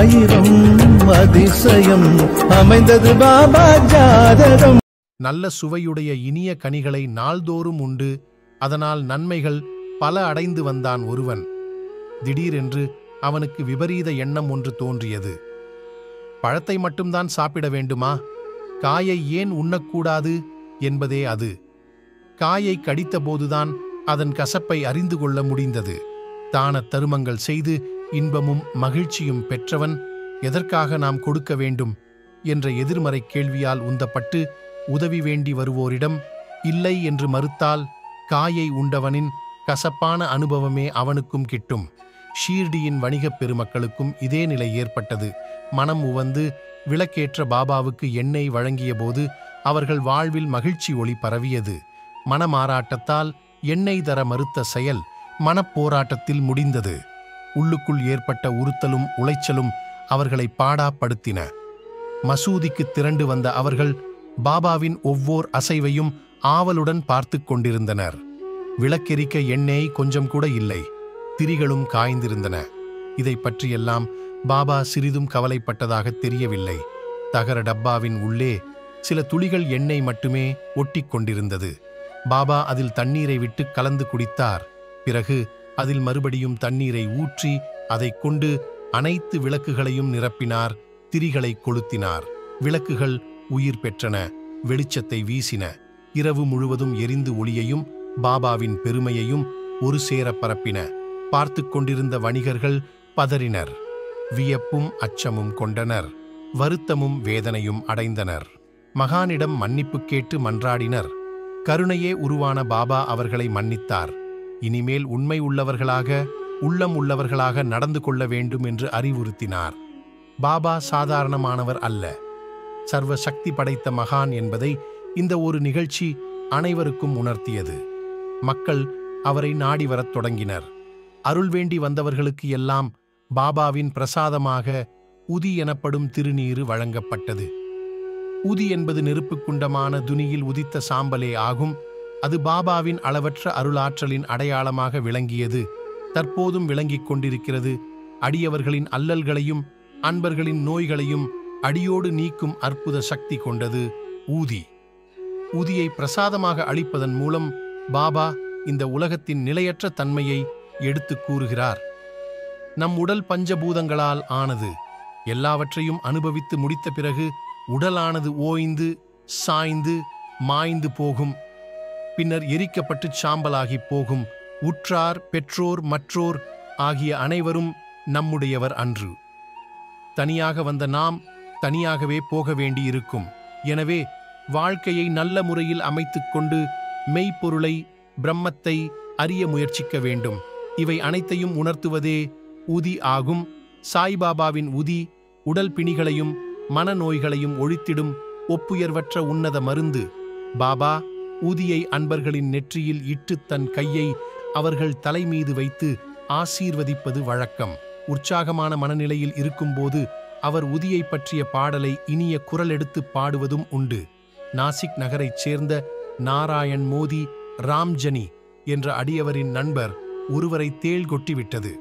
ஆயிரம் அதிசயம் அமைந்தது பாபா ஜாதகம். நல்ல சுவையுடைய இனிய கனிகளை நாள்தோறும் உண்டு அதனால் நன்மைகள் பல அடைந்து வந்தான் ஒருவன். திடீரென்று அவனுக்கு விபரீத எண்ணம் ஒன்று தோன்றியது. பழத்தை மட்டும்தான் சாப்பிட வேண்டுமா, காயை ஏன் உண்ணக்கூடாது என்பதே அது. காயை கடித்தபோதுதான் அதன் கசப்பை அறிந்து கொள்ள முடிந்தது. தான தருமங்கள் செய்து இன்பமும் மகிழ்ச்சியும் பெற்றவன் எதற்காக நாம் கொடுக்க வேண்டும் என்ற எதிர்மறை கேள்வியால் உந்தப்பட்டு உதவி வேண்டி வருவோரிடம் இல்லை என்று மறுத்தால் காயை உண்டவனின் கசப்பான அனுபவமே அவனுக்கும் கிட்டும். ஷீர்டியின் வணிகப் பெருமக்களுக்கும் இதே நிலை ஏற்பட்டது. மனம் உவந்து விளக்கேற்ற பாபாவுக்கு எண்ணெய் வழங்கிய போது அவர்கள் வாழ்வில் மகிழ்ச்சி ஒளி பரவியது. மனமாறாட்டத்தால் எண்ணெய் தர மறுத்த செயல் மனப்போராட்டத்தில் முடிந்தது. உள்ளுக்குள் ஏற்பட்ட உறுத்தலும் உளைச்சலும் அவர்களை பாடாப்படுத்தின. மசூதிக்கு திரண்டு வந்த அவர்கள் பாபாவின் ஒவ்வொரு அசைவையும் ஆவலுடன் பார்த்து கொண்டிருந்தனர். விளக்கெரிக்க எண்ணெய் கொஞ்சம் கூட இல்லை, திரிகளும் காய்ந்திருந்தன. இதை பற்றியெல்லாம் பாபா சிறிதும் கவலைப்பட்டதாக தெரியவில்லை. தகர டப்பாவின் உள்ளே சில துளிகள் எண்ணெய் மட்டுமே ஒட்டி கொண்டிருந்தது. பாபா அதில் தண்ணீரை விட்டு கலந்து குடித்தார். பிறகு அதில் மறுபடியும் தண்ணீரை ஊற்றி அதை கொண்டு அனைத்து விளக்குகளையும் நிரப்பினார். திரிகளை கொளுத்தினார். விளக்குகள் உயிர் பெற்றன, வெளிச்சத்தை வீசின. இரவு முழுவதும் எரிந்து ஒளியையும் பாபாவின் பெருமையையும் ஒரு சேர பரப்பின. பார்த்து கொண்டிருந்த வணிகர்கள் பதறினர். வியப்பும் அச்சமும் கொண்டனர். வருத்தமும் வேதனையும் அடைந்தனர். மகானிடம் மன்னிப்பு கேட்டு மன்றாடினர். கருணையே உருவான பாபா அவர்களை மன்னித்தார். இனிமேல் உண்மை உள்ளவர்களாக, உள்ளம் உள்ளவர்களாக நடந்து கொள்ள வேண்டும் என்று அறிவுறுத்தினார். பாபா சாதாரணமானவர் அல்ல, சர்வ சக்தி படைத்த மகான் என்பதை இந்த ஒரு நிகழ்ச்சி அனைவருக்கும் உணர்த்தியது. மக்கள் அவரை நாடி வரத் தொடங்கினர். அருள் வேண்டி வந்தவர்களுக்கு எல்லாம் பாபாவின் பிரசாதமாக உதி எனப்படும் திருநீறு வழங்கப்பட்டது. உதி என்பது நெருப்புக்குண்டமான துனியில் உதித்த சாம்பலே ஆகும். அது பாபாவின் அளவற்ற அருளாற்றலின் அடையாளமாக விளங்கியது. தற்போதும் விளங்கிக் கொண்டிருக்கிறது. அடியவர்களின் அல்லல்களையும் அன்பர்களின் நோய்களையும் அடியோடு நீக்கும் அற்புத சக்தி கொண்டது ஊதி. ஊதியை பிரசாதமாக அளிப்பதன் மூலம் பாபா இந்த உலகத்தின் நிலையற்ற தன்மையை எடுத்து கூறுகிறார். நம் உடல் பஞ்சபூதங்களால் ஆனது. எல்லாவற்றையும் அனுபவித்து முடித்த பிறகு உடலானது ஓய்ந்து சாய்ந்து மாய்ந்து போகும். பின்னர் எரிக்கப்பட்டு சாம்பலாகி போகும். உற்றார், பெற்றோர், மற்றோர் ஆகிய அனைவரும் நம்முடையவர் அன்று. தனியாக வந்த நாம் தனியாகவே போக வேண்டியிருக்கும். எனவே வாழ்க்கையை நல்ல முறையில் அமைத்துக் கொண்டு மெய்ப்பொருளை, பிரம்மத்தை அறிய முயற்சிக்க வேண்டும். இவை அனைத்தையும் உணர்த்துவதே உதி ஆகும். சாய்பாபாவின் உதி உடல் பிணிகளையும் மனநோய்களையும் ஒழித்திடும் ஒப்புயர்வற்ற உன்னத மருந்து. பாபா ஊதியை அன்பர்களின் நெற்றியில் இட்டு தன் கையை அவர்கள் தலைமீது வைத்து ஆசீர்வதிப்பது வழக்கம். உற்சாகமான மனநிலையில் இருக்கும்போது அவர் உதியை பற்றிய பாடலை இனிய குரல் எடுத்து பாடுவதும் உண்டு. நாசிக் நகரைச் சேர்ந்த நாராயண் மோதி ராம்ஜனி என்ற அடியவரின் நண்பர் ஒருவரை தேள் கொட்டிவிட்டது.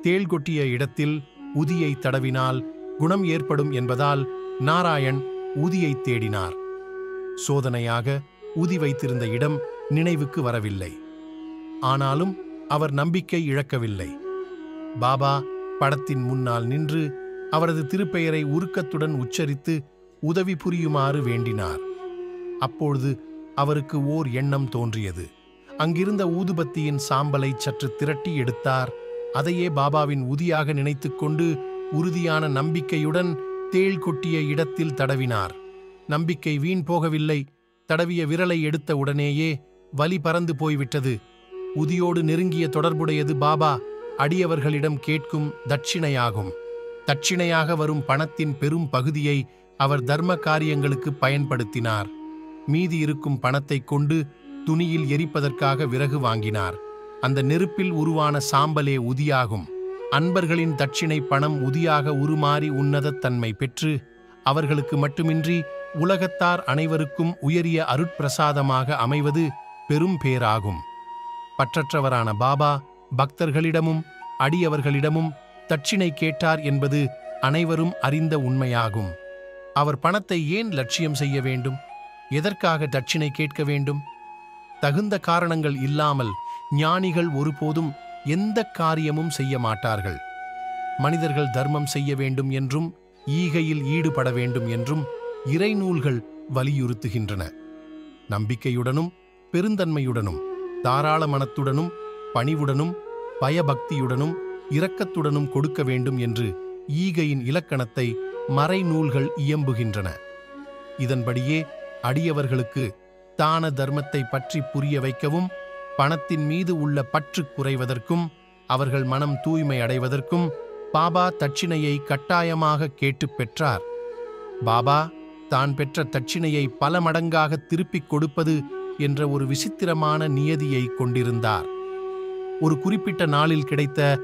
தேள் கொட்டிய இடத்தில் உதியை தடவினால் குணம் ஏற்படும் என்பதால் நாராயண் ஊதியை தேடினார். சோதனையாக ஊதி வைத்திருந்த இடம் நினைவுக்கு வரவில்லை. ஆனாலும் அவர் நம்பிக்கை இழக்கவில்லை. பாபா படத்தின் முன்னால் நின்று அவரது திருப்பெயரை உருக்கத்துடன் உச்சரித்து உதவி புரியுமாறு வேண்டினார். அப்பொழுது அவருக்கு ஓர் எண்ணம் தோன்றியது. அங்கிருந்த ஊதுபத்தியின் சாம்பலை சற்று திரட்டி எடுத்தார். அதையே பாபாவின் உதியாக நினைத்துக்கொண்டு உறுதியான நம்பிக்கையுடன் தேள் கொட்டிய இடத்தில் தடவினார். நம்பிக்கை வீண் போகவில்லை. தடவிய விரலை எடுத்த உடனேயே வலி பறந்து போய்விட்டது. உதியோடு நெருங்கிய தொடர்புடையது பாபா அடியவர்களிடம் கேட்கும் தட்சிணையாகும். தட்சிணையாக வரும் பணத்தின் பெரும் பகுதியை அவர் தர்ம காரியங்களுக்கு பயன்படுத்தினார். மீதி இருக்கும் பணத்தை கொண்டு துணியில் எரிப்பதற்காக விறகு வாங்கினார். அந்த நெருப்பில் உருவான சாம்பலே உதியாகும். அன்பர்களின் தட்சிணை பணம் உதியாக உருமாறி உன்னத தன்மை பெற்று அவர்களுக்கு மட்டுமின்றி உலகத்தார் அனைவருக்கும் உயரிய அருட்பிரசாதமாக அமைவது பெரும் பேராகும். பற்றற்றவரான பாபா பக்தர்களிடமும் அடியவர்களிடமும் தட்சிணை கேட்டார் என்பது அனைவரும் அறிந்த உண்மையாகும். அவர் பணத்தை ஏன் லட்சியம் செய்ய வேண்டும்? எதற்காக தட்சிணை கேட்க வேண்டும்? தகுந்த காரணங்கள் இல்லாமல் ஞானிகள் ஒருபோதும் எந்த காரியமும் செய்ய மாட்டார்கள். மனிதர்கள் தர்மம் செய்ய வேண்டும் என்றும் ஈகையில் ஈடுபட வேண்டும் என்றும் இறைநூல்கள் வலியுறுத்துகின்றன. நம்பிக்கையுடனும் பெருந்தன்மையுடனும் தாராள மனத்துடனும் பணிவுடனும் பயபக்தியுடனும் இரக்கத்துடனும் கொடுக்க வேண்டும் என்று ஈகையின் இலக்கணத்தை மறைநூல்கள் இயம்புகின்றன. இதன்படியே அடியவர்களுக்கு தான தர்மத்தை பற்றி புரிய வைக்கவும், பணத்தின் மீது உள்ள பற்று குறைவதற்கும், அவர்கள் மனம் தூய்மை அடைவதற்கும் பாபா தட்சிணையை கட்டாயமாக கேட்டுப் பெற்றார். பாபா தான் பெற்ற தட்சிணையை பல மடங்காக திருப்பிக் கொடுப்பது என்ற ஒரு விசித்திரமான நியதியை கொண்டிருந்தார். ஒரு குறிப்பிட்ட நாளில் கிடைத்த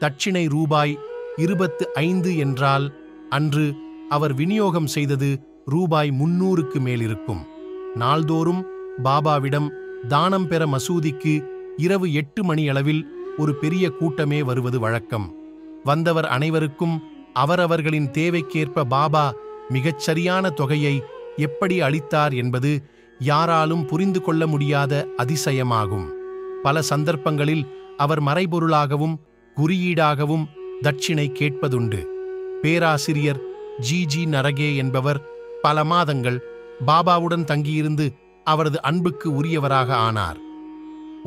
தட்சிணை ரூபாய் 25 என்றால் அன்று அவர் விநியோகம் செய்தது ரூபாய் 300க்கு மேலிருக்கும். நாள்தோறும் பாபாவிடம் தானம் பெற மசூதிக்கு இரவு 8 மணியளவில் ஒரு பெரிய கூட்டமே வருவது வழக்கம். வந்தவர் அனைவருக்கும் அவரவர்களின் தேவைக்கேற்ப பாபா மிகச் சரியான தொகையை எப்படி அளித்தார் என்பது யாராலும் புரிந்து கொள்ள முடியாத அதிசயமாகும். பல சந்தர்ப்பங்களில் அவர் மறைபொருளாகவும் குறியீடாகவும் தட்சிணை கேட்பதுண்டு. பேராசிரியர் ஜி நரகே என்பவர் பல மாதங்கள் பாபாவுடன் தங்கியிருந்து அவரது அன்புக்கு உரியவராக ஆனார்.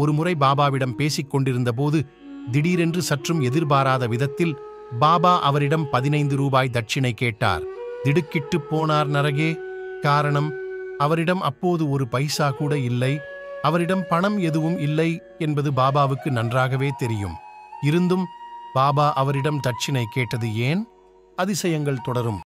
ஒருமுறை பாபாவிடம் பேசிக் கொண்டிருந்த போது திடீரென்று சற்றும் எதிர்பாராத விதத்தில் பாபா அவரிடம் 15 ரூபாய் தட்சிணை கேட்டார். திடுக்கிட்டுப் போனார் நரகே. காரணம், அவரிடம் அப்போது ஒரு பைசா கூட இல்லை. அவரிடம் பணம் எதுவும் இல்லை என்பது பாபாவுக்கு நன்றாகவே தெரியும். இருந்தும் பாபா அவரிடம் தட்சிணை கேட்டது ஏன்? அதிசயங்கள் தொடரும்.